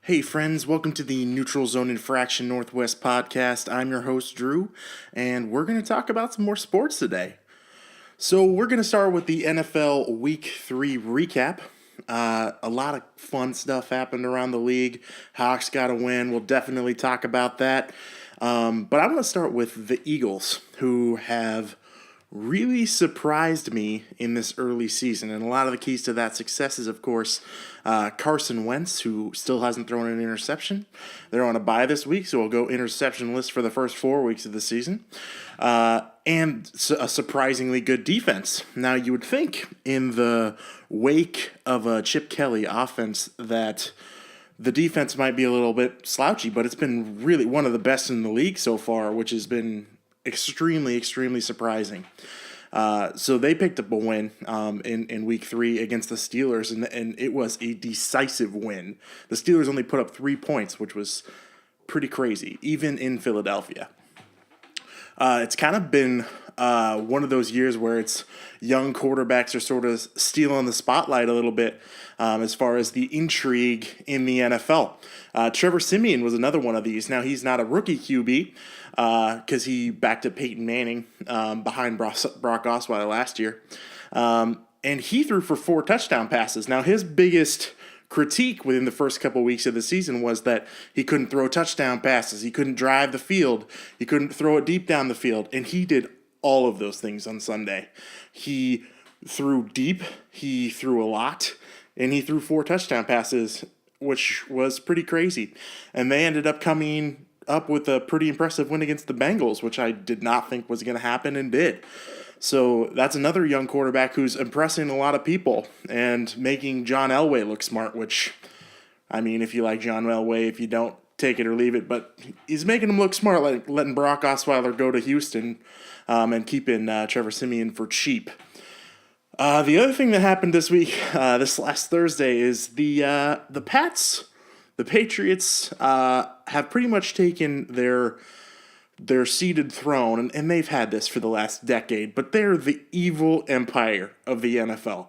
Hey friends, welcome to the Neutral Zone Infraction Northwest podcast. I'm your host Drew, and we're going to talk about some more sports today. So we're going to start with the NFL Week 3 recap. A lot of fun stuff happened around the league. Hawks got a win. We'll definitely talk about that. But I want to start with the Eagles, who have really surprised me in this early season. And a lot of the keys to that success is, of course, Carson Wentz, who still hasn't thrown an interception. They're on a bye this week, so we'll go interception list for the first 4 weeks of the season. And a surprisingly good defense. Now, you would think in the wake of a Chip Kelly offense that the defense might be a little bit slouchy, but it's been really one of the best in the league so far, which has been extremely surprising. So they picked up a win in week 3 against the Steelers, and it was a decisive win. The Steelers only put up 3 points, which was pretty crazy, even in Philadelphia. It's kind of been one of those years where it's young quarterbacks are sort of stealing the spotlight a little bit as far as the intrigue in the NFL. Trevor Siemian was another one of these. Now, he's not a rookie QB because he backed up Peyton Manning behind Brock Osweiler last year. And he threw for 4 touchdown passes. Now, his biggest critique within the first couple weeks of the season was that he couldn't throw touchdown passes. He couldn't drive the field. He couldn't throw it deep down the field. And he did all of those things on Sunday. He threw deep. He threw a lot. And he threw 4 touchdown passes, which was pretty crazy. And they ended up coming up with a pretty impressive win against the Bengals, which I did not think was going to happen and did. So that's another young quarterback who's impressing a lot of people and making John Elway look smart, which, I mean, if you like John Elway, if you don't, take it or leave it, but he's making him look smart, like letting Brock Osweiler go to Houston and keeping Trevor Siemian for cheap. The other thing that happened this week, this last Thursday, is the Patriots have pretty much taken their seated throne, and they've had this for the last decade, but they're the evil empire of the NFL.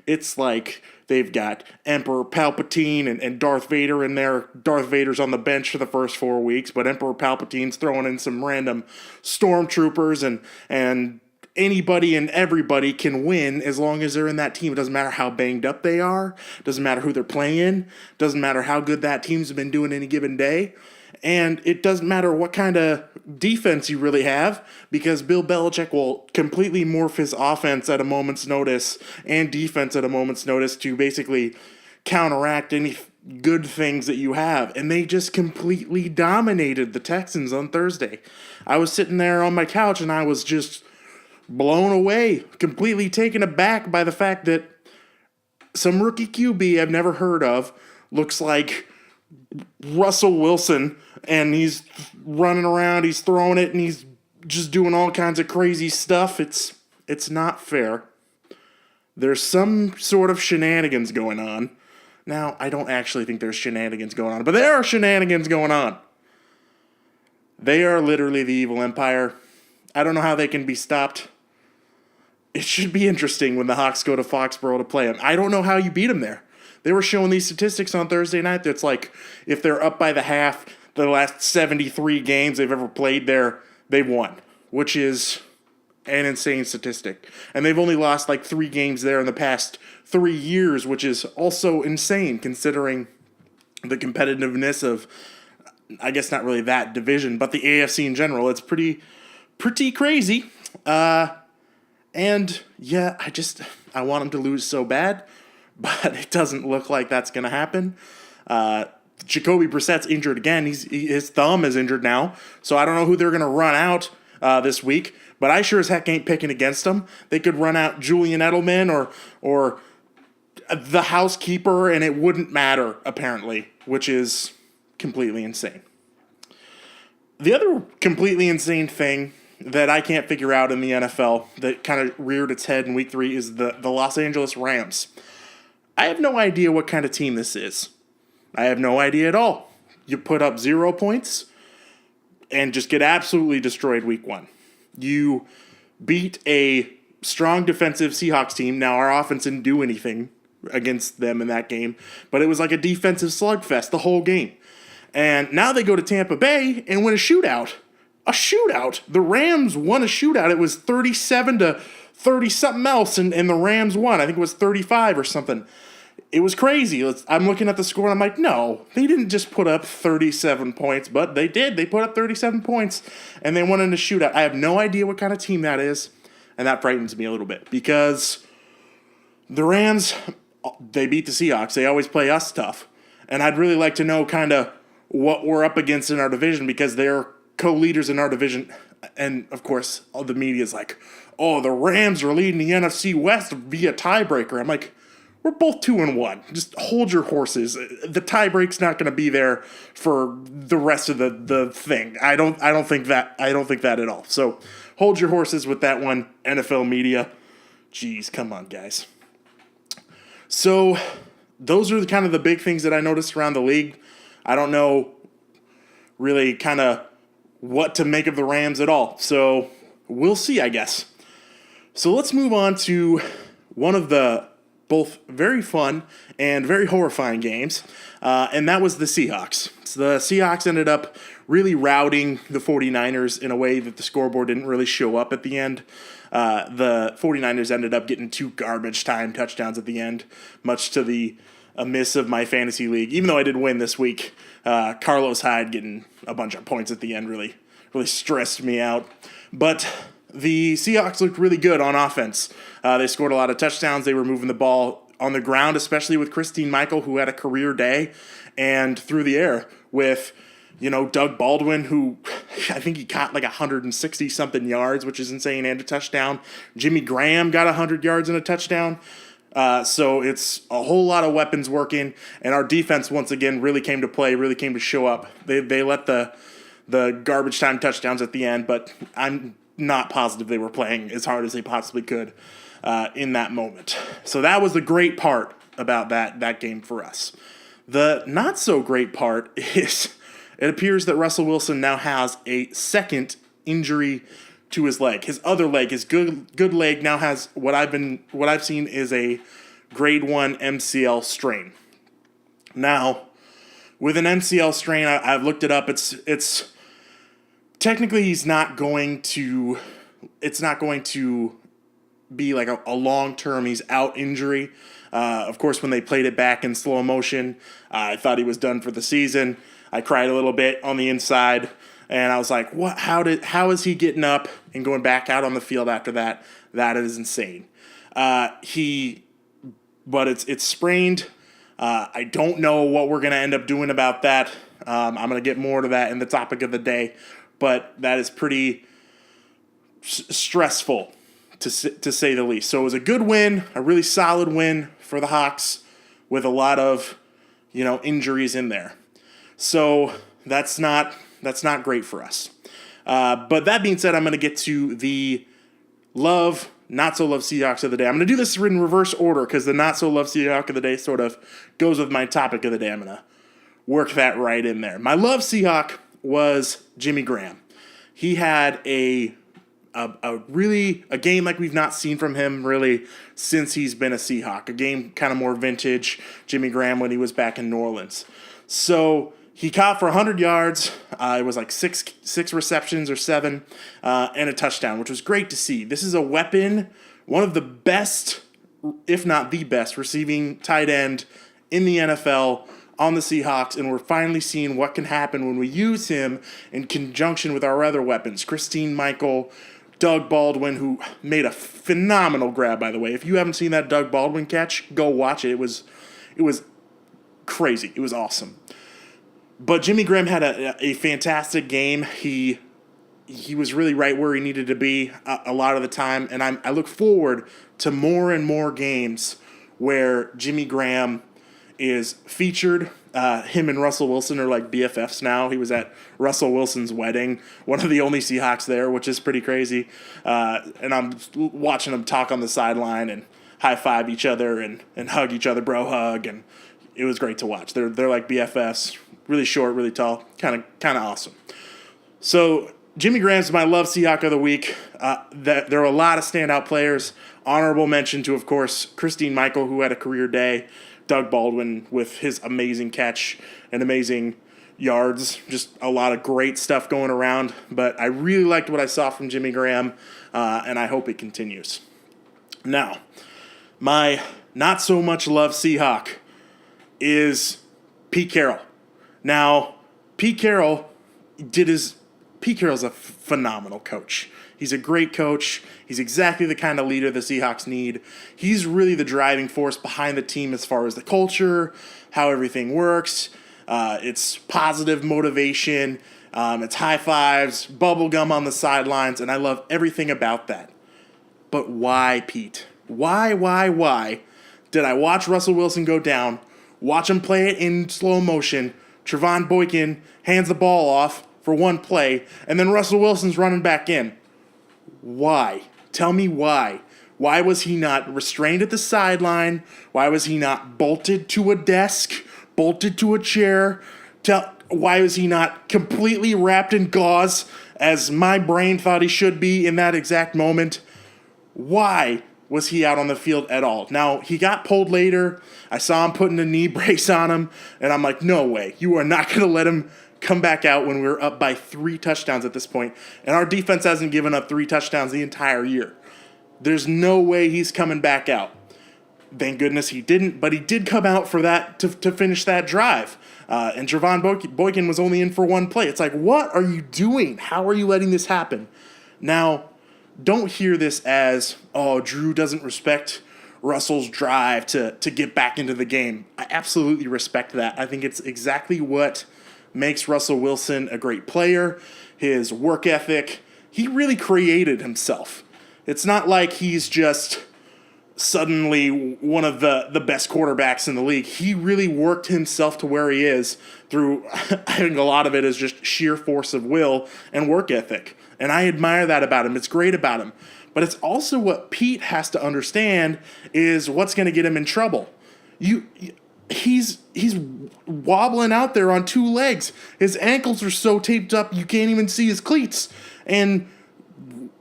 It's like they've got Emperor Palpatine and Darth Vader in there. Darth Vader's on the bench for the first 4 weeks, but Emperor Palpatine's throwing in some random stormtroopers, and anybody and everybody can win as long as they're in that team. It doesn't matter how banged up they are. It doesn't matter who they're playing. It doesn't matter how good that team's been doing any given day. And it doesn't matter what kind of defense you really have, because Bill Belichick will completely morph his offense at a moment's notice and defense at a moment's notice to basically counteract any good things that you have. And they just completely dominated the Texans on Thursday. I was sitting there on my couch and I was just blown away, completely taken aback by the fact that some rookie QB I've never heard of looks like Russell Wilson, and he's running around, he's throwing it, and he's just doing all kinds of crazy stuff. It's not fair. There's some sort of shenanigans going on. Now, I don't actually think there's shenanigans going on, but there are shenanigans going on. They are literally the evil empire. I don't know how they can be stopped. It should be interesting when the Hawks go to Foxborough to play them. I don't know how you beat them there. They were showing these statistics on Thursday night that's like if they're up by the half, the last 73 games they've ever played there, they've won, which is an insane statistic. And they've only lost like 3 games there in the past 3 years, which is also insane considering the competitiveness of, I guess not really that division, but the AFC in general. It's pretty crazy. And yeah, I want them to lose so bad, but it doesn't look like that's going to happen. Jacoby Brissett's injured again. His thumb is injured now, so I don't know who they're going to run out this week, but I sure as heck ain't picking against them. They could run out Julian Edelman or the housekeeper, and it wouldn't matter, apparently, which is completely insane. The other completely insane thing that I can't figure out in the NFL that kind of reared its head in week 3 is the Los Angeles Rams. I have no idea what kind of team this is. I have no idea at all. You put up 0 points and just get absolutely destroyed week 1. You beat a strong defensive Seahawks team. Now, our offense didn't do anything against them in that game, but it was like a defensive slugfest the whole game. And now they go to Tampa Bay and win a shootout. A shootout. The Rams won a shootout. It was 37 to 30 something else, and the Rams won. I think it was 35 or something. It was crazy. I'm looking at the score, and I'm like, no, they didn't just put up 37 points, but they did. They put up 37 points, and they won in a shootout. I have no idea what kind of team that is, and that frightens me a little bit because the Rams, they beat the Seahawks. They always play us tough, and I'd really like to know kind of what we're up against in our division because they're co-leaders in our division, and of course, all the media is like, oh, the Rams are leading the NFC West via tiebreaker. I'm like, we're both 2-1. Just hold your horses. The tiebreak's not going to be there for the rest of the thing. I don't think that at all. So hold your horses with that one, NFL media. Jeez, come on, guys. So those are kind of the big things that I noticed around the league. I don't know really kind of what to make of the Rams at all. So we'll see, I guess. So let's move on to one of the both very fun and very horrifying games, and that was the Seahawks. So the Seahawks ended up really routing the 49ers in a way that the scoreboard didn't really show up at the end. The 49ers ended up getting 2 garbage time touchdowns at the end, much to the miss of my fantasy league. Even though I did win this week, Carlos Hyde getting a bunch of points at the end really stressed me out. But the Seahawks looked really good on offense. They scored a lot of touchdowns. They were moving the ball on the ground, especially with Christine Michael, who had a career day, and through the air with, Doug Baldwin, who I think he caught like 160-something yards, which is insane, and a touchdown. Jimmy Graham got 100 yards and a touchdown. So it's a whole lot of weapons working, and our defense once again really came to play, really came to show up. They let the garbage time touchdowns at the end, but I'm not positive they were playing as hard as they possibly could in that moment. So that was the great part about that game for us. The not so great part is it appears that Russell Wilson now has a second injury to his leg. His other leg, his good leg, now has what I've seen is a grade 1 MCL strain. Now, with an MCL strain, I've looked it up. It's technically it's not going to be like a long-term he's out injury. Of course, when they played it back in slow motion, I thought he was done for the season. I cried a little bit on the inside, and I was like, "What? How is he getting up and going back out on the field after that? That is insane." But it's sprained. I don't know what we're gonna end up doing about that. I'm gonna get more to that in the topic of the day, but that is pretty stressful to say the least. So it was a good win, a really solid win for the Hawks with a lot of injuries in there. So that's not great for us. But that being said, I'm going to get to the love, not so love Seahawks of the day. I'm going to do this in reverse order because the not so love Seahawk of the day sort of goes with my topic of the day. I'm going to work that right in there. My love Seahawk was Jimmy Graham. He had a game like we've not seen from him really since he's been a Seahawk. A game kind of more vintage Jimmy Graham when he was back in New Orleans. So he caught for 100 yards. It was like six receptions or 7, and a touchdown, which was great to see. This is a weapon, one of the best, if not the best, receiving tight end in the NFL on the Seahawks, and we're finally seeing what can happen when we use him in conjunction with our other weapons. Christine Michael, Doug Baldwin, who made a phenomenal grab, by the way. If you haven't seen that Doug Baldwin catch, go watch it. It was crazy. It was awesome. But Jimmy Graham had a fantastic game. He was really right where he needed to be a lot of the time, and I look forward to more and more games where Jimmy Graham is featured. Him and Russell Wilson are like BFFs now. He was at Russell Wilson's wedding, one of the only Seahawks there, which is pretty crazy. And I'm watching them talk on the sideline and high-five each other and hug each other, bro hug, and it was great to watch. They're like BFFs, really short, really tall, kind of awesome. So Jimmy Graham's my Love Seahawk of the week. There are a lot of standout players. Honorable mention to, of course, Christine Michael, who had a career day. Doug Baldwin with his amazing catch and amazing yards. Just a lot of great stuff going around. But I really liked what I saw from Jimmy Graham, and I hope it continues. Now, my not so much love Seahawk is Pete Carroll. Now, Pete Carroll's a phenomenal coach. He's a great coach. He's exactly the kind of leader the Seahawks need. He's really the driving force behind the team as far as the culture, how everything works. It's positive motivation. It's high fives, bubble gum on the sidelines, and I love everything about that. But why, Pete? Why did I watch Russell Wilson go down, watch him play it in slow motion, Trevon Boykin hands the ball off for one play, and then Russell Wilson's running back in? Why? Tell me why. Why was he not restrained at the sideline? Why was he not bolted to a desk, bolted to a chair? Why was he not completely wrapped in gauze, as my brain thought he should be in that exact moment? Why was he out on the field at all? Now, he got pulled later. I saw him putting a knee brace on him, and I'm like, no way. You are not going to let him come back out when we're up by 3 touchdowns at this point. And our defense hasn't given up 3 touchdowns the entire year. There's no way he's coming back out. Thank goodness he didn't, but he did come out for that to finish that drive. And Trevon Boykin was only in for one play. It's like, what are you doing? How are you letting this happen? Now, don't hear this as, oh, Drew doesn't respect Russell's drive to get back into the game. I absolutely respect that. I think it's exactly what makes Russell Wilson a great player. His work ethic. He really created himself. It's not like he's just suddenly one of the best quarterbacks in the league. He really worked himself to where he is through, I think a lot of it is just sheer force of will and work ethic. And I admire that about him. It's great about him. But it's also what Pete has to understand is what's going to get him in trouble. He's wobbling out there on 2 legs. His ankles are so taped up you can't even see his cleats. And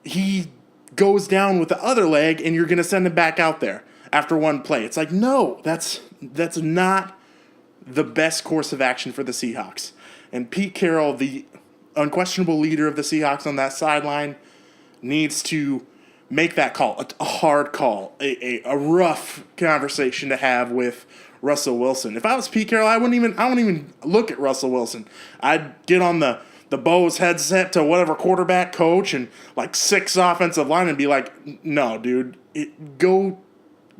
he goes down with the other leg, and you're going to send him back out there after one play. It's like, no, that's not the best course of action for the Seahawks. And Pete Carroll, the unquestionable leader of the Seahawks on that sideline, needs to make that call, a hard call, a rough conversation to have with Russell Wilson. If I was Pete Carroll, I wouldn't even look at Russell Wilson. I'd get on the Bose headset to whatever quarterback coach and like 6 offensive line and be like, no, dude, go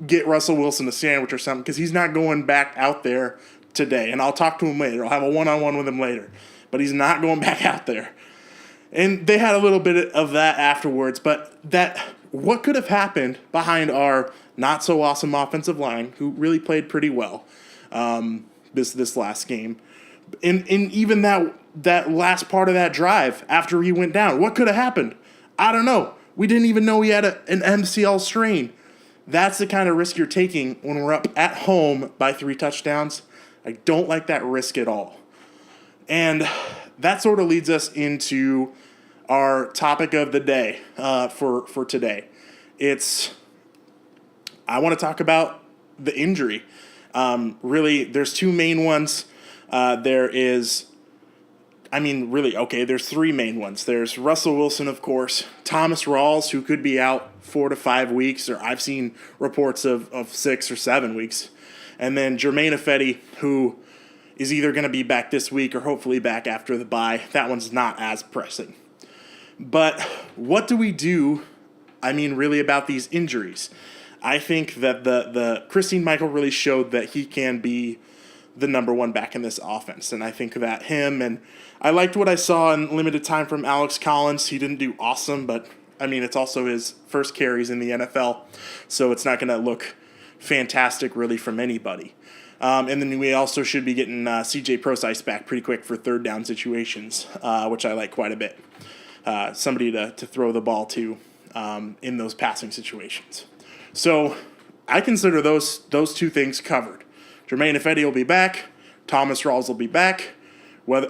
get Russell Wilson a sandwich or something, because he's not going back out there today. And I'll talk to him later. I'll have a one-on-one with him later. But he's not going back out there. And they had a little bit of that afterwards. But what could have happened behind our not-so-awesome offensive line, who really played pretty well this last game, in even that last part of that drive after he went down. What could have happened? I don't know. We didn't even know he had an MCL strain. That's the kind of risk you're taking when we're up at home by 3 touchdowns. I don't like that risk at all. And that sort of leads us into our topic of the day for today. I want to talk about the injury. Really, there's 2 main ones. There's 3 main ones. There's Russell Wilson, of course, Thomas Rawls, who could be out 4 to 5 weeks, or I've seen reports of 6 or 7 weeks. And then Germain Ifedi, who is either going to be back this week or hopefully back after the bye. That one's not as pressing. But what do we do, really about these injuries? I think that the Christine Michael really showed that he can be the number 1 back in this offense. And I think that and I liked what I saw in limited time from Alex Collins. He didn't do awesome, but it's also his first carries in the NFL. So it's not going to look fantastic really from anybody. And then we also should be getting CJ Prosise back pretty quick for 3rd down situations, which I like quite a bit. Somebody to throw the ball to in those passing situations. So I consider those 2 things covered. Germain Ifedi will be back. Thomas Rawls will be back.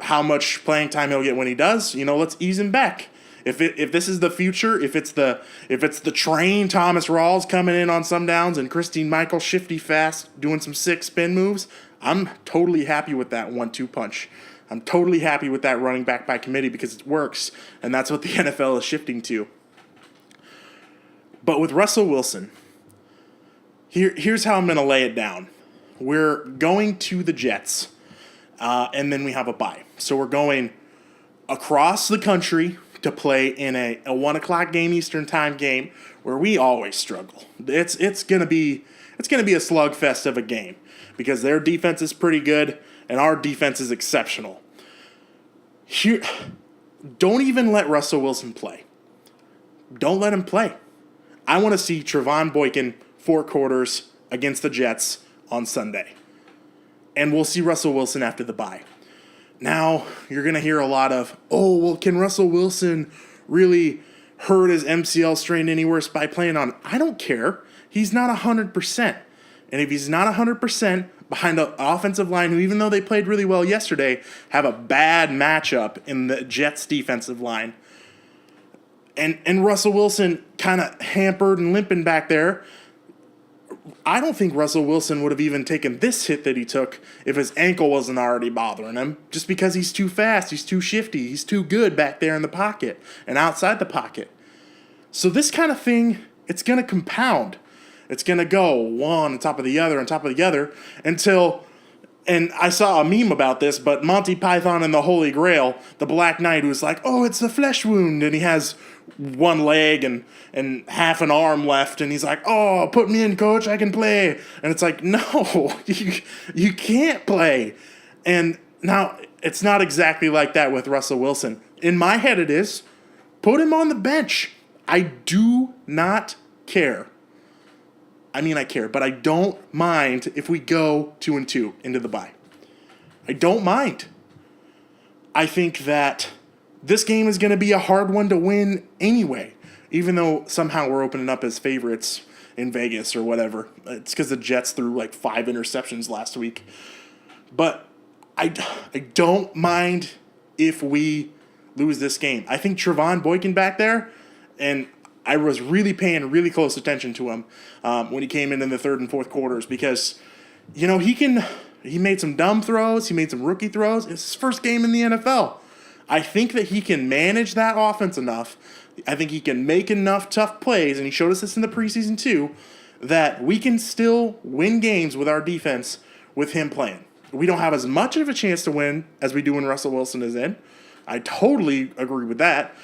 How much playing time he'll get when he does, let's ease him back. If this is the future, if it's the train Thomas Rawls coming in on some downs and Christine Michael shifty fast doing some sick spin moves, I'm totally happy with that 1-2 punch. I'm totally happy with that running back by committee because it works, and that's what the NFL is shifting to. But with Russell Wilson, here's how I'm going to lay it down. We're going to the Jets, and then we have a bye. So we're going across the country to play in a 1 o'clock game Eastern time game where we always struggle. It's gonna be a slugfest of a game because their defense is pretty good and our defense is exceptional. Here, don't even let Russell Wilson play. Don't let him play. I want to see Trevon Boykin 4 quarters against the Jets on Sunday. And we'll see Russell Wilson after the bye. Now, you're going to hear a lot of, oh, well, can Russell Wilson really hurt his MCL strain any worse by playing on? I don't care. He's not 100%. And if he's not 100% behind an offensive line who, even though they played really well yesterday, have a bad matchup in the Jets defensive line, and Russell Wilson kind of hampered and limping back there, I don't think Russell Wilson would have even taken this hit that he took if his ankle wasn't already bothering him, just because he's too fast, he's too shifty, he's too good back there in the pocket and outside the pocket. So this kind of thing, it's going to compound. It's going to go one on top of the other until, and I saw a meme about this, but Monty Python and the Holy Grail, the Black Knight, was like, oh, it's a flesh wound, and he has one leg and half an arm left, and he's like, oh, put me in, coach, I can play. And it's like, no, you can't play. And now, it's not exactly like that with Russell Wilson. In my head, it is. Put him on the bench. I do not care. I mean, I care, but I don't mind if we go 2-2 into the bye. I don't mind. I think that this game is going to be a hard one to win anyway, even though somehow we're opening up as favorites in Vegas or whatever. It's because the Jets threw like 5 interceptions last week. But I don't mind if we lose this game. I think Trevon Boykin back there, and I was really paying really close attention to him when he came in the third and fourth quarters because, you know, he made some dumb throws. He made some rookie throws. It's his first game in the NFL. I think that he can manage that offense enough. I think he can make enough tough plays, and he showed us this in the preseason too, that we can still win games with our defense with him playing. We don't have as much of a chance to win as we do when Russell Wilson is in. I totally agree with that.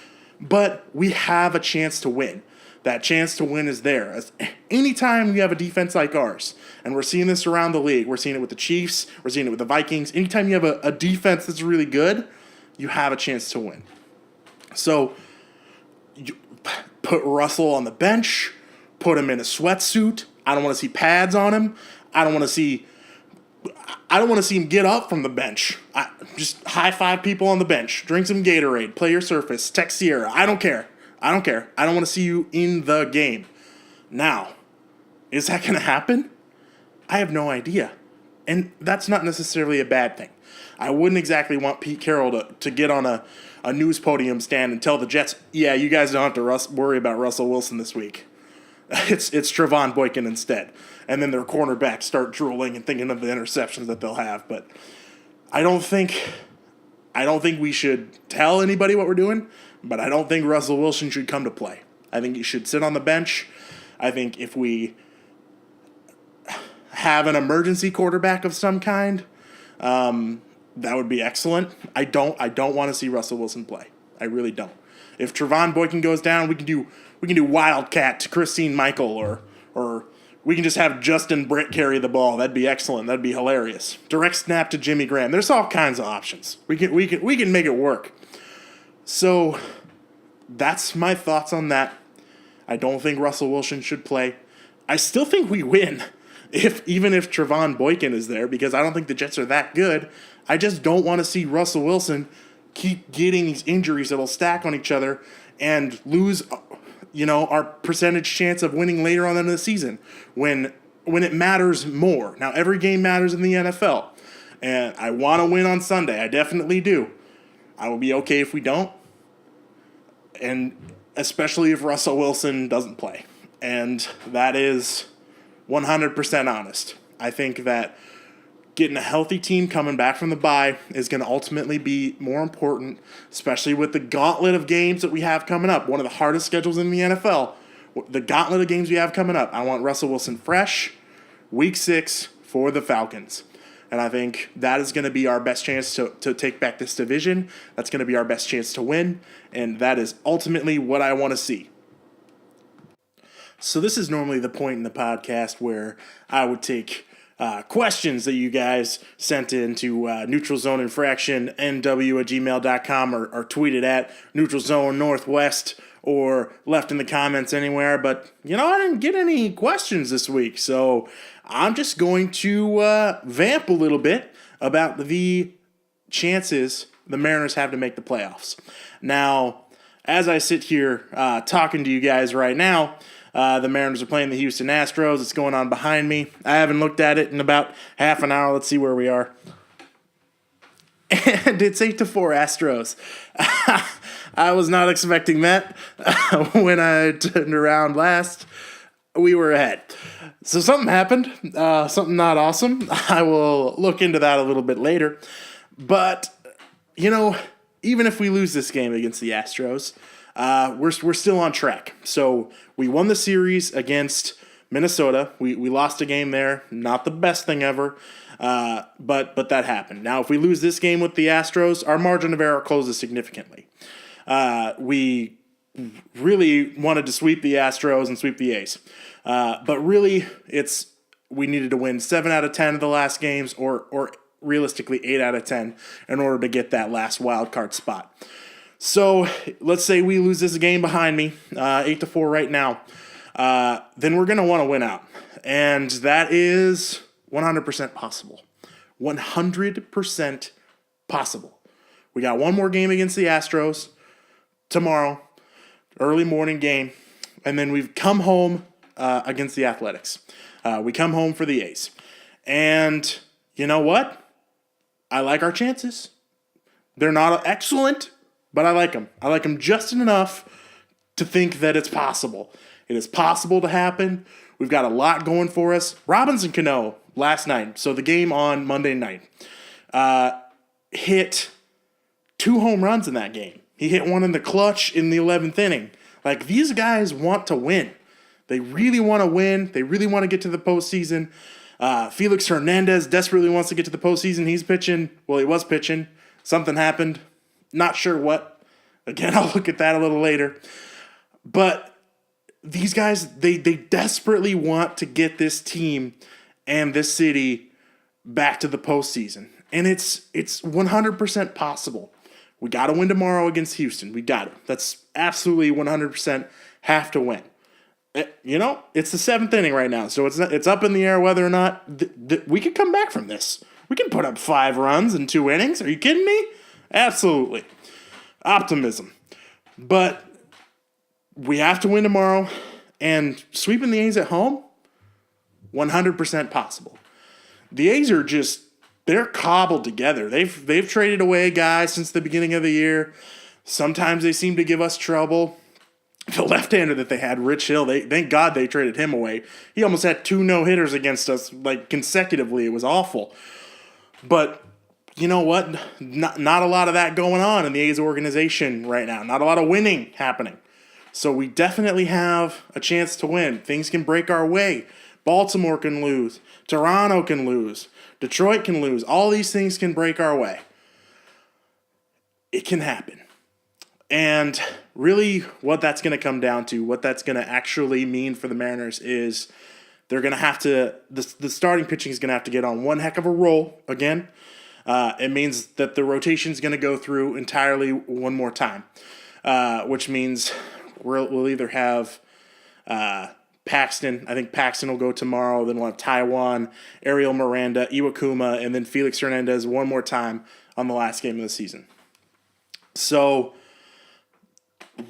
But we have a chance to win. That chance to win is there. As anytime you have a defense like ours, and we're seeing this around the league, we're seeing it with the Chiefs, we're seeing it with the Vikings. Anytime you have a defense that's really good, you have a chance to win. So you put Russell on the bench, put him in a sweatsuit. I don't want to see pads on him. I don't want to see him get up from the bench. Just high five people on the bench. Drink some Gatorade. Play your Surface. Text Sierra. I don't care. I don't want to see you in the game. Now, is that going to happen? I have no idea. And that's not necessarily a bad thing. I wouldn't exactly want Pete Carroll to get on a news podium stand and tell the Jets, yeah, you guys don't have to worry about Russell Wilson this week. It's Trevon Boykin instead. And then their cornerbacks start drooling and thinking of the interceptions that they'll have. But I don't think we should tell anybody what we're doing, but I don't think Russell Wilson should come to play. I think he should sit on the bench. I think if we have an emergency quarterback of some kind, that would be excellent. I don't want to see Russell Wilson play. I really don't. If Trevon Boykin goes down, we can do Wildcat to Christine Michael, or we can just have Justin Britt carry the ball. That'd be excellent. That'd be hilarious. Direct snap to Jimmy Graham. There's all kinds of options. We can make it work. So that's my thoughts on that. I don't think Russell Wilson should play. I still think we win even if Trevon Boykin is there, because I don't think the Jets are that good. I just don't want to see Russell Wilson keep getting these injuries that'll stack on each other and lose, our percentage chance of winning later on in the season when it matters more. Now, every game matters in the NFL, and I want to win on Sunday. I definitely do. I will be okay if we don't. and especially if Russell Wilson doesn't play. And that is 100% honest. I think that getting a healthy team coming back from the bye is going to ultimately be more important, especially with the gauntlet of games that we have coming up. One of the hardest schedules in the NFL. The gauntlet of games we have coming up. I want Russell Wilson fresh, week 6 for the Falcons. And I think that is going to be our best chance to take back this division. That's going to be our best chance to win. And that is ultimately what I want to see. So this is normally the point in the podcast where I would take questions that you guys sent in to Neutral Zone Infraction, nw@gmail.com, or tweeted at Neutral Zone Northwest, or left in the comments anywhere. But, I didn't get any questions this week. So I'm just going to vamp a little bit about the chances the Mariners have to make the playoffs. Now, as I sit here talking to you guys right now, the Mariners are playing the Houston Astros. It's going on behind me. I haven't looked at it in about half an hour. Let's see where we are. And it's 8-4 Astros. I was not expecting that. When I turned around last, we were ahead. So something happened. Something not awesome. I will look into that a little bit later. But, even if we lose this game against the Astros, we're still on track. So we won the series against Minnesota. We lost a game there. Not the best thing ever, but that happened. Now, if we lose this game with the Astros, our margin of error closes significantly. We really wanted to sweep the Astros and sweep the A's. But really, we needed to win 7 out of 10 of the last games, or realistically 8 out of 10 in order to get that last wild card spot. So let's say we lose this game behind me, 8-4 right now. Then we're going to want to win out. And that is 100% possible. 100% possible. We got one more game against the Astros tomorrow, early morning game. And then we've come home against the Athletics. We come home for the A's. And you know what? I like our chances. They're not excellent, but I like them. I like them just enough to think that it's possible. It is possible to happen. We've got a lot going for us. Robinson Cano last night, so the game on Monday night, hit 2 home runs in that game. He hit one in the clutch in the 11th inning. Like, these guys want to win. They really want to win. They really want to get to the postseason. Felix Hernandez desperately wants to get to the postseason. He's pitching. Well, he was pitching. Something happened. Not sure what. Again, I'll look at that a little later. But these guys, they desperately want to get this team and this city back to the postseason. And it's 100% possible. We got to win tomorrow against Houston. We got it. That's absolutely 100% have to win. It's the 7th inning right now, so it's up in the air whether or not we can come back from this. We can put up 5 runs in 2 innings. Are you kidding me? Absolutely. Optimism. But we have to win tomorrow, and sweeping the A's at home, 100% possible. The A's are they're cobbled together. They've traded away guys since the beginning of the year. Sometimes they seem to give us trouble. The left-hander that they had, Rich Hill, thank God they traded him away. He almost had 2 no-hitters against us, consecutively. It was awful. But you know what? Not a lot of that going on in the A's organization right now. Not a lot of winning happening. So we definitely have a chance to win. Things can break our way. Baltimore can lose. Toronto can lose. Detroit can lose. All these things can break our way. It can happen. And really what that's going to come down to, what that's going to actually mean for the Mariners is they're going to have to, the starting pitching is going to have to get on one heck of a roll again. It means that the rotation is going to go through entirely one more time, which means we'll either have Paxton. I think Paxton will go tomorrow. Then we'll have Taiwan, Ariel Miranda, Iwakuma, and then Felix Hernandez one more time on the last game of the season. So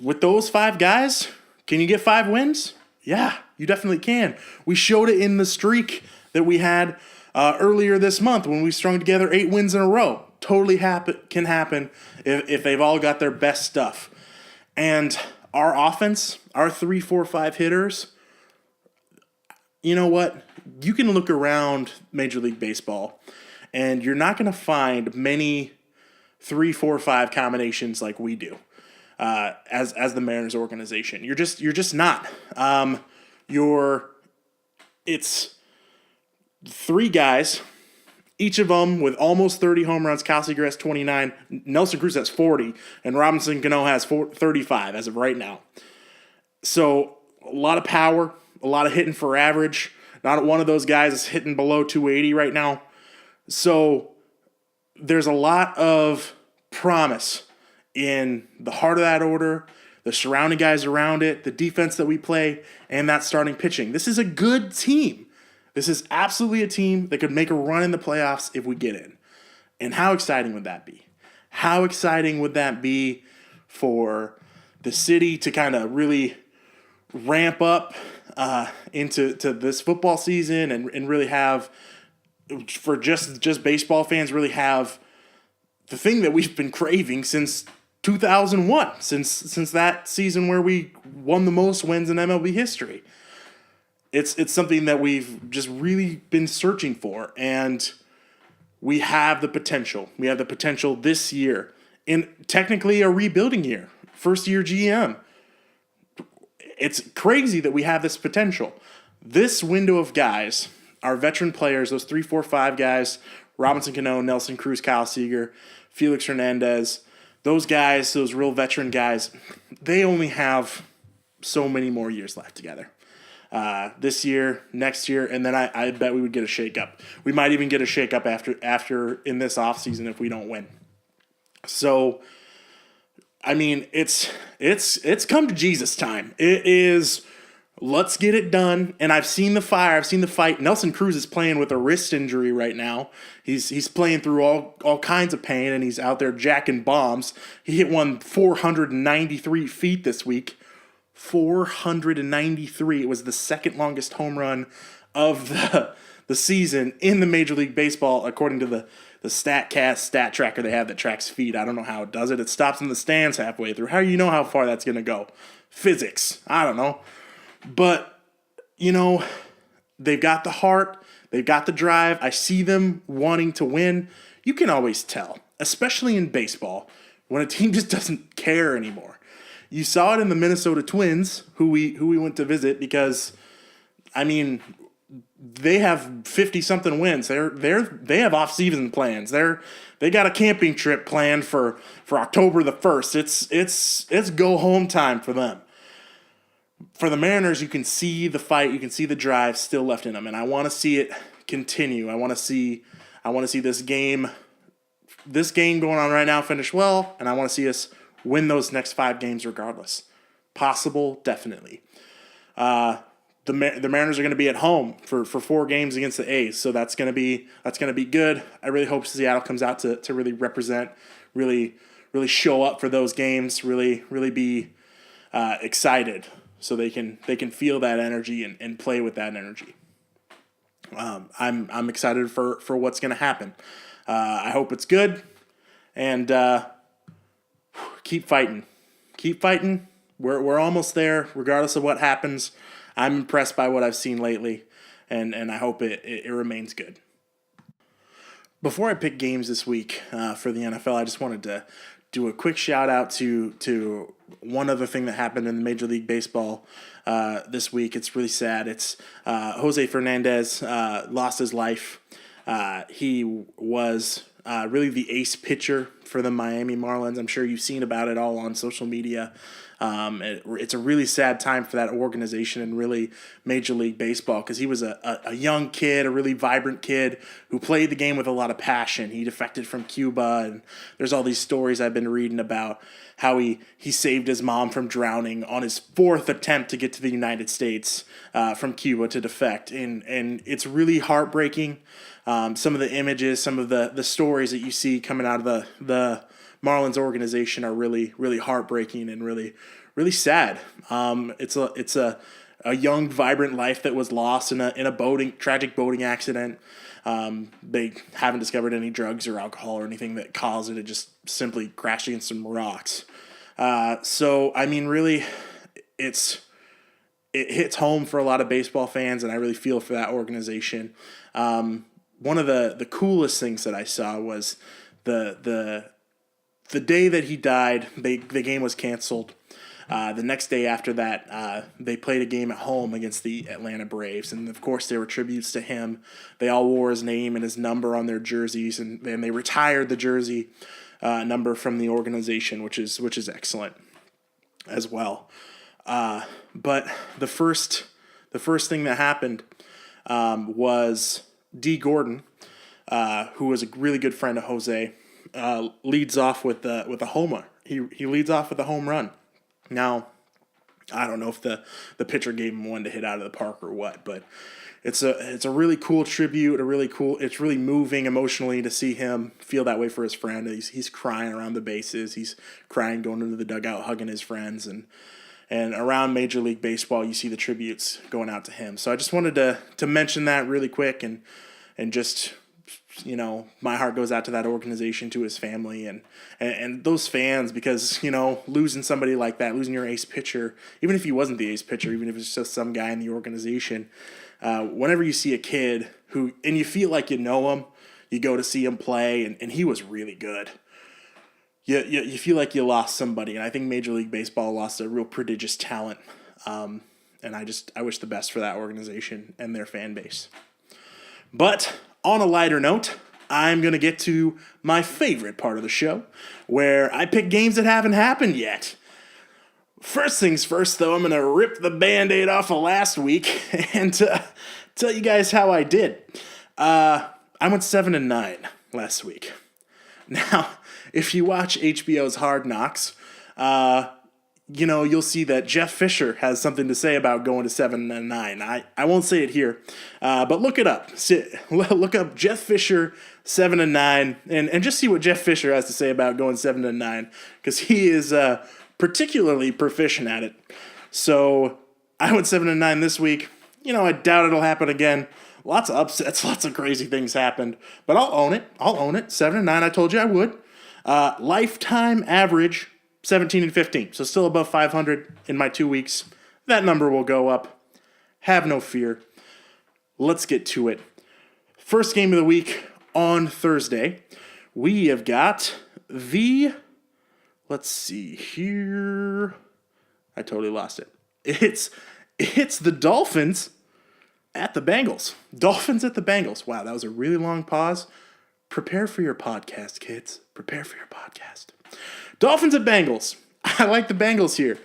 with those 5 guys, can you get 5 wins? Yeah, you definitely can. We showed it in the streak that we had earlier this month when we strung together 8 wins in a row. Totally can happen if they've all got their best stuff. And our offense, our 3-4-5 hitters, you know what? You can look around Major League Baseball, and you're not going to find many 3-4-5 combinations like we do as the Mariners organization. You're just not. It's three guys, each of them with almost 30 home runs. Kyle Seager has 29, Nelson Cruz has 40, and Robinson Cano has 35 as of right now. So a lot of power, a lot of hitting for average. Not one of those guys is hitting below 280 right now. So there's a lot of promise in the heart of that order, the surrounding guys around it, the defense that we play, and that starting pitching. This is a good team. This is absolutely a team that could make a run in the playoffs if we get in. And how exciting would that be? How exciting would that be for the city to kind of really ramp up into this football season and really have, for just baseball fans, really have the thing that we've been craving since 2001, since that season where we won the most wins in MLB history. It's something that we've just really been searching for, and we have the potential. We have the potential this year, in technically a rebuilding year, first year GM. It's crazy that we have this potential. This window of guys, our veteran players, those 3-4-5 guys, Robinson Cano, Nelson Cruz, Kyle Seager, Felix Hernandez, those guys, those real veteran guys, they only have so many more years left together. This year, next year, and then I bet we would get a shakeup. We might even get a shakeup after in this offseason if we don't win. So, I mean, it's come to Jesus time. It is, let's get it done. And I've seen the fire. I've seen the fight. Nelson Cruz is playing with a wrist injury right now. He's playing through all kinds of pain, and he's out there jacking bombs. He hit one 493 feet this week. 493. It was the second longest home run of the season in the Major League Baseball, according to the StatCast stat tracker they have that tracks feet. I don't know how it does it. It stops in the stands halfway through. How do you know how far that's going to go? Physics. I don't know. But, they've got the heart. They've got the drive. I see them wanting to win. You can always tell, especially in baseball, when a team just doesn't care anymore. You saw it in the Minnesota Twins, who we went to visit, because, I mean, they have 50-something wins. They have off-season plans. They got a camping trip planned for October the 1st. It's go home time for them. For the Mariners, you can see the fight, you can see the drive still left in them, and I want to see it continue. I want to see this game going on right now finish well, and I want to see us win those next 5 games regardless. Possible, definitely. The Mariners are going to be at home for 4 games against the A's, so that's going to be good. I really hope Seattle comes out to really represent, really show up for those games, really be excited, so they can feel that energy and play with that energy. I'm excited for what's going to happen. I hope it's good, and keep fighting. We're almost there, regardless of what happens. I'm impressed by what I've seen lately, and I hope it remains good. Before I pick games this week for the NFL, I just wanted to do a quick shout out to one other thing that happened in the Major League Baseball this week. It's really sad. It's Jose Fernandez lost his life. He was really the ace pitcher for the Miami Marlins. I'm sure you've seen about it all on social media. It's a really sad time for that organization and really Major League Baseball, because he was a young kid, a really vibrant kid who played the game with a lot of passion. He defected from Cuba, and there's all these stories I've been reading about how he saved his mom from drowning on his 4th attempt to get to the United States from Cuba to defect. And it's really heartbreaking. Some of the images, some of the stories that you see coming out of the Marlins organization are really, really heartbreaking and really, really sad. It's a young, vibrant life that was lost in a tragic boating accident. They haven't discovered any drugs or alcohol or anything that caused it. It just simply crashed against some rocks. So, I mean, really, it hits home for a lot of baseball fans, and I really feel for that organization. One of the coolest things that I saw was the day that he died. The game was canceled. The next day after that, they played a game at home against the Atlanta Braves, and of course there were tributes to him. They all wore his name and his number on their jerseys, and they retired the jersey number from the organization, which is excellent as well. But the first thing that happened was D. Gordon, who was a really good friend of Jose, leads off with a homer. He leads off with a home run. Now, I don't know if the pitcher gave him one to hit out of the park or what, but it's a really cool tribute. It's really moving emotionally to see him feel that way for his friend. He's crying around the bases. He's crying going into the dugout, hugging his friends, and around Major League Baseball, you see the tributes going out to him. So I just wanted to mention that really quick, and just, my heart goes out to that organization, to his family, and those fans, because, losing somebody like that, losing your ace pitcher, even if he wasn't the ace pitcher, even if it's just some guy in the organization, whenever you see a kid and you feel like you know him, you go to see him play, and he was really good. You feel like you lost somebody, and I think Major League Baseball lost a real prodigious talent, and I wish the best for that organization and their fan base. But on a lighter note, I'm going to get to my favorite part of the show, where I pick games that haven't happened yet. First things first, though, I'm going to rip the Band-Aid off of last week and tell you guys how I did. I went 7-9 last week. Now, if you watch HBO's Hard Knocks, you'll see that Jeff Fisher has something to say about going to 7-9. I won't say it here, but look it up. Look up Jeff Fisher 7-9, and just see what Jeff Fisher has to say about going 7-9, because he is particularly proficient at it. So I went 7-9 this week. I doubt it'll happen again. Lots of upsets, lots of crazy things happened, but I'll own it. 7-9. I told you I would. Lifetime average 17-15, so still above 500 in my 2 weeks. That number will go up. Have no fear. Let's get to it. First game of the week on Thursday, we have got let's see here. I totally lost it. It's the Dolphins at the Bengals. Dolphins at the Bengals. Wow, that was a really long pause. Prepare for your podcast, kids. Prepare for your podcast. Dolphins at Bengals. I like the Bengals here.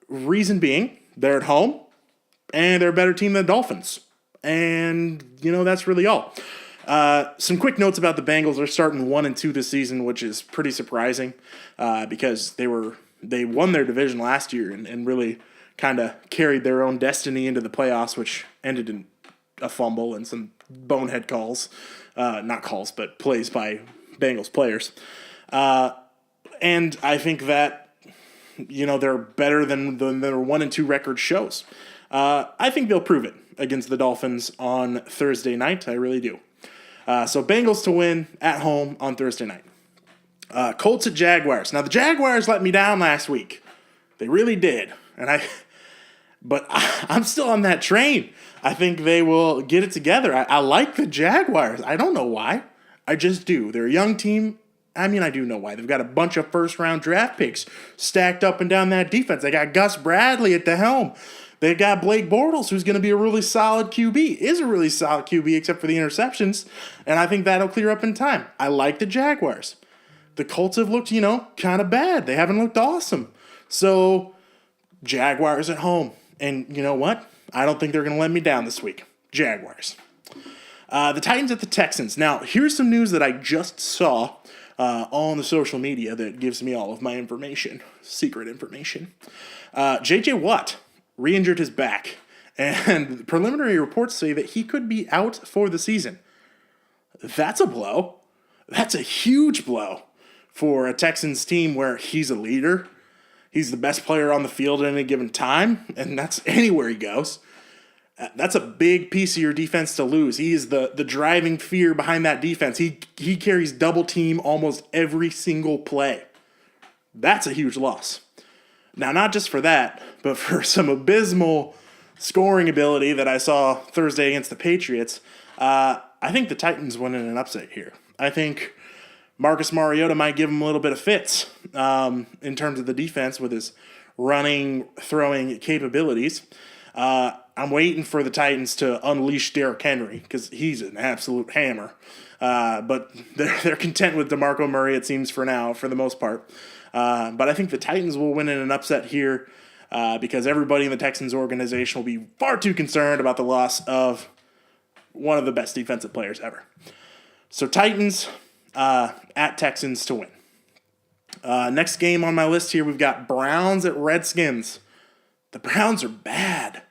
Reason being, they're at home, and they're a better team than the Dolphins. And, that's really all. Some quick notes about the Bengals. They're starting 1-2 this season, which is pretty surprising, because they won their division last year and really kind of carried their own destiny into the playoffs, which ended in a fumble and some bonehead calls. Not calls, but plays by Bengals players. And I think that, they're better than their 1-2 record shows. I think they'll prove it against the Dolphins on Thursday night. I really do. So Bengals to win at home on Thursday night. Colts at Jaguars. Now, the Jaguars let me down last week. They really did. But I'm still on that train. I think they will get it together. I like the Jaguars. I don't know why. I just do. They're a young team. I mean, I do know why. They've got a bunch of first-round draft picks stacked up and down that defense. They got Gus Bradley at the helm. They got Blake Bortles, who's going to be a really solid QB. Is a really solid QB, except for the interceptions. And I think that'll clear up in time. I like the Jaguars. The Colts have looked, kind of bad. They haven't looked awesome. So, Jaguars at home. And you know what? I don't think they're going to let me down this week. Jaguars. The Titans at the Texans. Now, here's some news that I just saw on the social media that gives me all of my information. Secret information. J.J. Watt re-injured his back. And preliminary reports say that he could be out for the season. That's a blow. That's a huge blow for a Texans team where he's a leader. He's the best player on the field at any given time, and that's anywhere he goes. That's a big piece of your defense to lose. He is the driving fear behind that defense. He carries double team almost every single play. That's a huge loss. Now, not just for that, but for some abysmal scoring ability that I saw Thursday against the Patriots, I think the Titans win in an upset here. I think Marcus Mariota might give him a little bit of fits in terms of the defense with his running, throwing capabilities. I'm waiting for the Titans to unleash Derrick Henry because he's an absolute hammer. But they're content with DeMarco Murray, it seems, for now, for the most part. But I think the Titans will win in an upset here because everybody in the Texans organization will be far too concerned about the loss of one of the best defensive players ever. So Titans at Texans to win. Next game on my list here, we've got Browns at Redskins. The Browns are bad.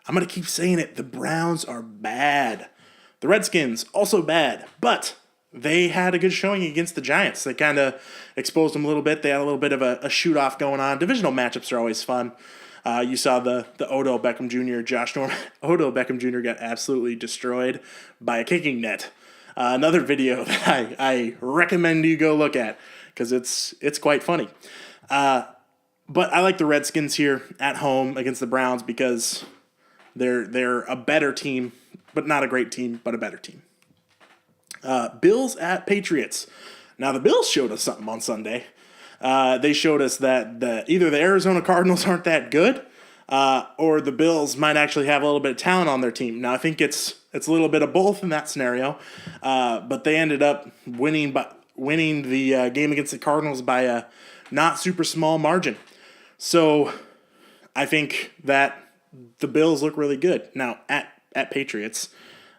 I'm going to keep saying it. The Browns are bad. The Redskins, also bad. But they had a good showing against the Giants. They kind of exposed them a little bit. They had a little bit of a shoot-off going on. Divisional matchups are always fun. You saw the Odell Beckham Jr., Josh Norman. Odell Beckham Jr. got absolutely destroyed by a kicking net. Another video that I recommend you go look at because it's quite funny. But I like the Redskins here at home against the Browns because they're a better team, but not a great team, but a better team. Bills at Patriots. Now, the Bills showed us something on Sunday. They showed us that either the Arizona Cardinals aren't that good, or the Bills might actually have a little bit of talent on their team. Now, I think it's a little bit of both in that scenario, but they ended up winning the game against the Cardinals by a not super small margin. So I think that the Bills look really good. Now, at Patriots,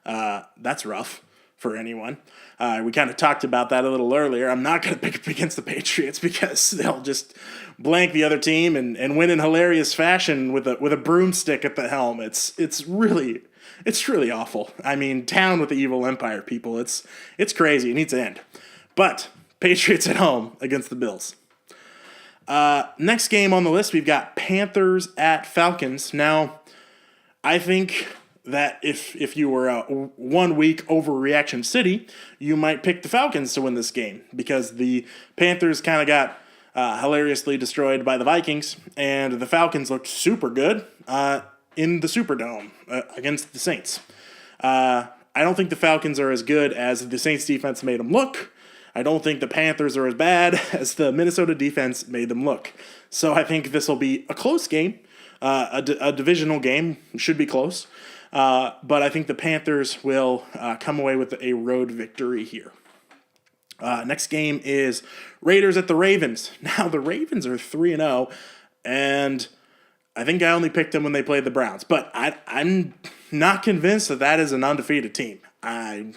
that's rough for anyone. We kind of talked about that a little earlier. I'm not going to pick up against the Patriots because they'll just blank the other team and win in hilarious fashion with a broomstick at the helm. It's really awful. I mean, down with the evil empire, people. It's crazy. It needs to end. But Patriots at home against the Bills. Next game on the list, we've got Panthers at Falcons. Now, I think that if you were a 1 week overreaction city, you might pick the Falcons to win this game because the Panthers kind of got hilariously destroyed by the Vikings, and the Falcons looked super good in the Superdome against the Saints. I don't think the Falcons are as good as the Saints defense made them look. I don't think the Panthers are as bad as the Minnesota defense made them look. So I think this will be a close game, a divisional game. It should be close. But I think the Panthers will come away with a road victory here. Next game is Raiders at the Ravens. Now, the Ravens are 3-0, and I think I only picked them when they played the Browns. But I'm not convinced that is an undefeated team. I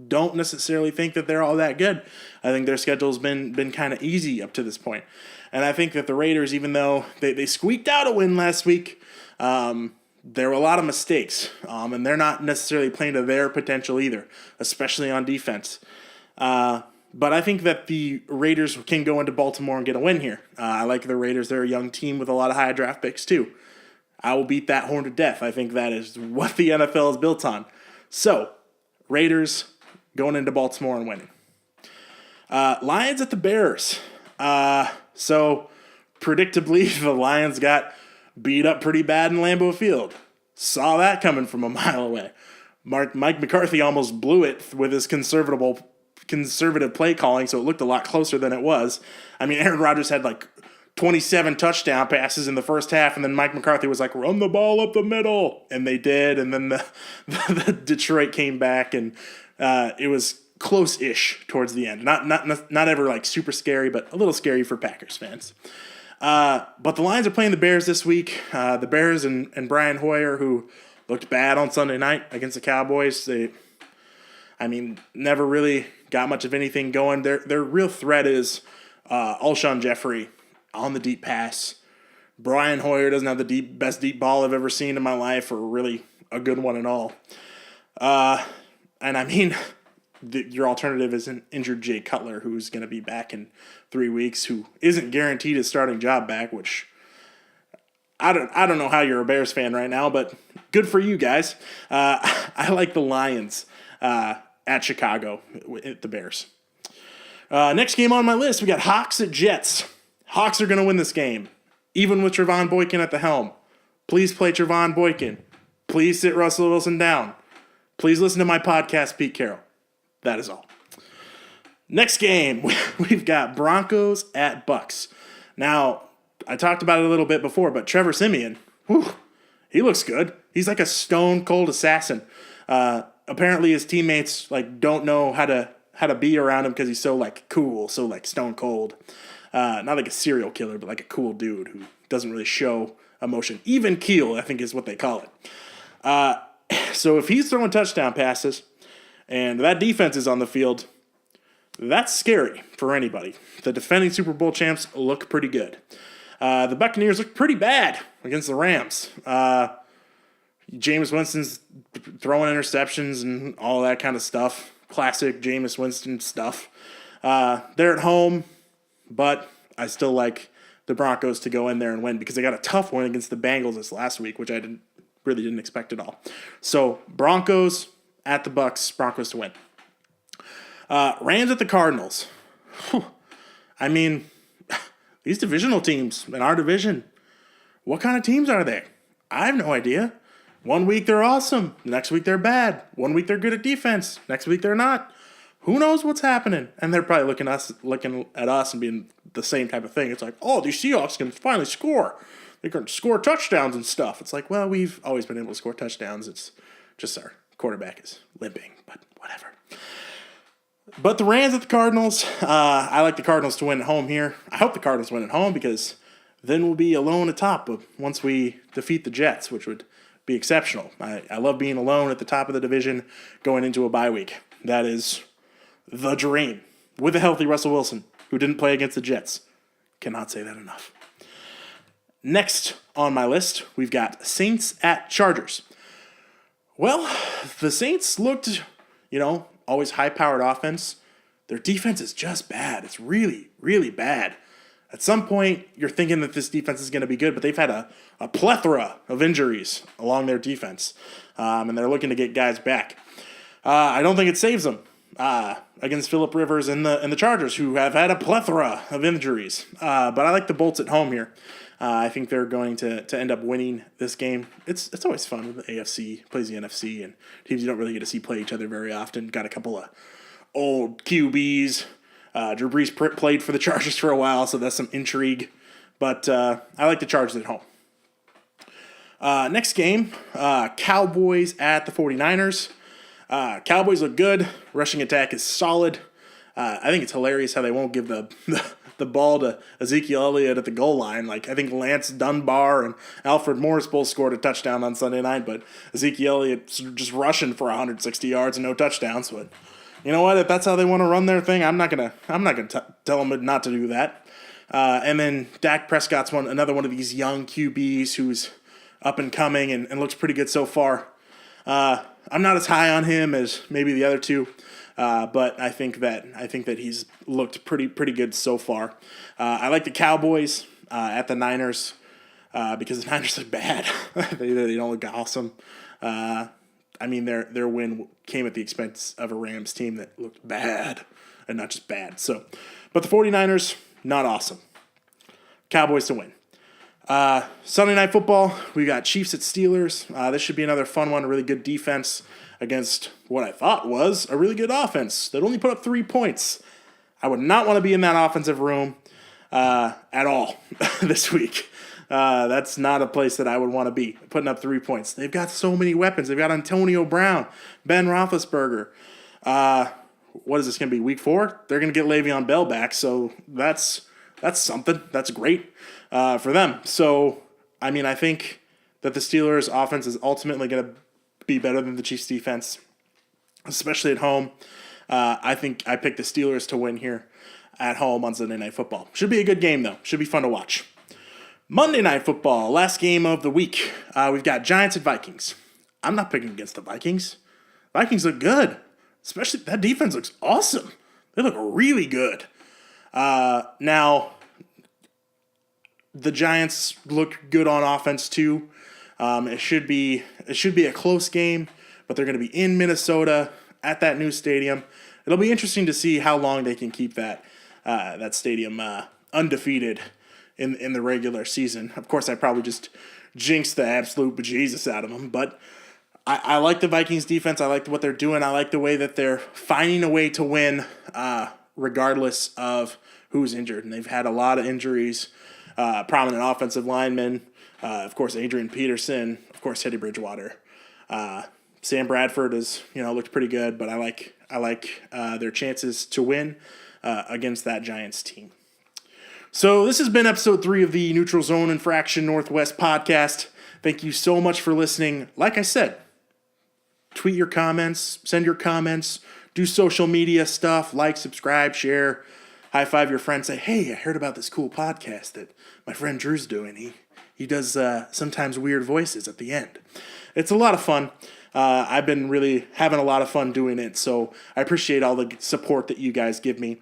don't necessarily think that they're all that good. I think their schedule's been kind of easy up to this point. And I think that the Raiders, even though they squeaked out a win last week, there were a lot of mistakes, and they're not necessarily playing to their potential either, especially on defense. But I think that the Raiders can go into Baltimore and get a win here. I like the Raiders. They're a young team with a lot of high draft picks too. I will beat that horn to death. I think that is what the NFL is built on. So, Raiders going into Baltimore and winning. Lions at the Bears. So, predictably, the Lions got beat up pretty bad in Lambeau Field. Saw that coming from a mile away. Mike McCarthy almost blew it with his conservative play calling, so it looked a lot closer than it was. I mean, Aaron Rodgers had like 27 touchdown passes in the first half, and then Mike McCarthy was like, run the ball up the middle, and they did, and then the Detroit came back, and it was close-ish towards the end. Not ever like super scary, but a little scary for Packers fans. But the Lions are playing the Bears this week. The Bears and Brian Hoyer, who looked bad on Sunday night against the Cowboys, never really got much of anything going. Their real threat is Alshon Jeffrey on the deep pass. Brian Hoyer doesn't have the best deep ball I've ever seen in my life, or really a good one at all. Your alternative is an injured Jay Cutler, who's going to be back in 3 weeks, who isn't guaranteed his starting job back, which I don't know how you're a Bears fan right now, but good for you guys. I like the Lions at Chicago, at the Bears. Next game on my list, we got Hawks at Jets. Hawks are going to win this game, even with Trevon Boykin at the helm. Please play Trevon Boykin. Please sit Russell Wilson down. Please listen to my podcast, Pete Carroll. That is all. Next game, we've got Broncos at Bucks. Now, I talked about it a little bit before, but Trevor Siemian, he looks good. He's like a stone cold assassin. Apparently, his teammates don't know how to be around him because he's so cool, so stone cold. Not like a serial killer, but like a cool dude who doesn't really show emotion. Even keel, I think, is what they call it. So if he's throwing touchdown passes and that defense is on the field, that's scary for anybody. The defending Super Bowl champs look pretty good. The Buccaneers look pretty bad against the Rams. Jameis Winston's throwing interceptions and all that kind of stuff. Classic Jameis Winston stuff. They're at home, but I still like the Broncos to go in there and win because they got a tough one against the Bengals this last week, which I really didn't expect at all. So Broncos at the Bucks, Broncos to win. Rams at the Cardinals. I mean, these divisional teams in our division, what kind of teams are they? I have no idea. One week they're awesome. Next week they're bad. One week they're good at defense. Next week they're not. Who knows what's happening? And they're probably looking at us and being the same type of thing. It's like, oh, these Seahawks can finally score. They can score touchdowns and stuff. It's like, well, we've always been able to score touchdowns. It's just our quarterback is limping, but whatever. But the Rams at the Cardinals, I like the Cardinals to win at home here. I hope the Cardinals win at home because then we'll be alone atop once we defeat the Jets, which would be exceptional. I love being alone at the top of the division going into a bye week. That is the dream. With a healthy Russell Wilson, who didn't play against the Jets. Cannot say that enough. Next on my list, we've got Saints at Chargers. Well, the Saints looked, always high-powered offense. Their defense is just bad. It's really, really bad. At some point, you're thinking that this defense is going to be good, but they've had a plethora of injuries along their defense, and they're looking to get guys back. I don't think it saves them against Phillip Rivers and the Chargers, who have had a plethora of injuries. But I like the Bolts at home here. I think they're going to end up winning this game. It's always fun when the AFC plays the NFC, and teams you don't really get to see play each other very often. Got a couple of old QBs. Drew Brees played for the Chargers for a while, so that's some intrigue. But I like the Chargers at home. Next game, Cowboys at the 49ers. Cowboys look good. Rushing attack is solid. I think it's hilarious how they won't give the ball to Ezekiel Elliott at the goal line. I think Lance Dunbar and Alfred Morris both scored a touchdown on Sunday night, but Ezekiel Elliott's just rushing for 160 yards and no touchdowns. But you know what? If that's how they want to run their thing, I'm not gonna tell them not to do that. And then Dak Prescott's another one of these young QBs who's up and coming and looks pretty good so far. I'm not as high on him as maybe the other two, but I think that he's looked pretty good so far. I like the Cowboys at the Niners because the Niners are bad. they don't look awesome. Their win came at the expense of a Rams team that looked bad, and not just bad. So, but the 49ers, not awesome. Cowboys to win. Sunday Night Football, we got Chiefs at Steelers. This should be another fun one, a really good defense against what I thought was a really good offense that only put up 3 points. I would not want to be in that offensive room at all this week. That's not a place that I would want to be, putting up 3 points. They've got so many weapons. They've got Antonio Brown, Ben Roethlisberger. What is this going to be, week 4? They're going to get Le'Veon Bell back, so that's something. That's great for them. So, I think that the Steelers' offense is ultimately going to be better than the Chiefs' defense, especially at home. I think I picked the Steelers to win here at home on Sunday Night Football. Should be a good game, though. Should be fun to watch. Monday Night Football, last game of the week. We've got Giants and Vikings. I'm not picking against the Vikings. Vikings look good. Especially, that defense looks awesome. They look really good. Now, the Giants look good on offense too. It should be a close game, but they're going to be in Minnesota at that new stadium. It'll be interesting to see how long they can keep that stadium undefeated in the regular season. Of course, I probably just jinxed the absolute bejesus out of them, but I like the Vikings defense. I like what they're doing. I like the way that they're finding a way to win regardless of who's injured. And they've had a lot of injuries, prominent offensive linemen, of course, Adrian Peterson, of course, Teddy Bridgewater. Sam Bradford has looked pretty good, but I like their chances to win against that Giants team. So this has been episode 3 of the Neutral Zone Infraction Northwest podcast. Thank you so much for listening. Like I said, tweet your comments, send your comments, do social media stuff, like, subscribe, share, high five your friends, say, hey, I heard about this cool podcast that my friend Drew's doing. He does sometimes weird voices at the end. It's a lot of fun. I've been really having a lot of fun doing it, so I appreciate all the support that you guys give me.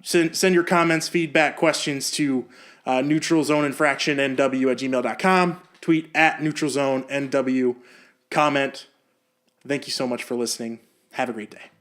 Send your comments, feedback, questions to neutralzoneinfractionnw@gmail.com. Tweet at neutralzonenw. Comment. Thank you so much for listening. Have a great day.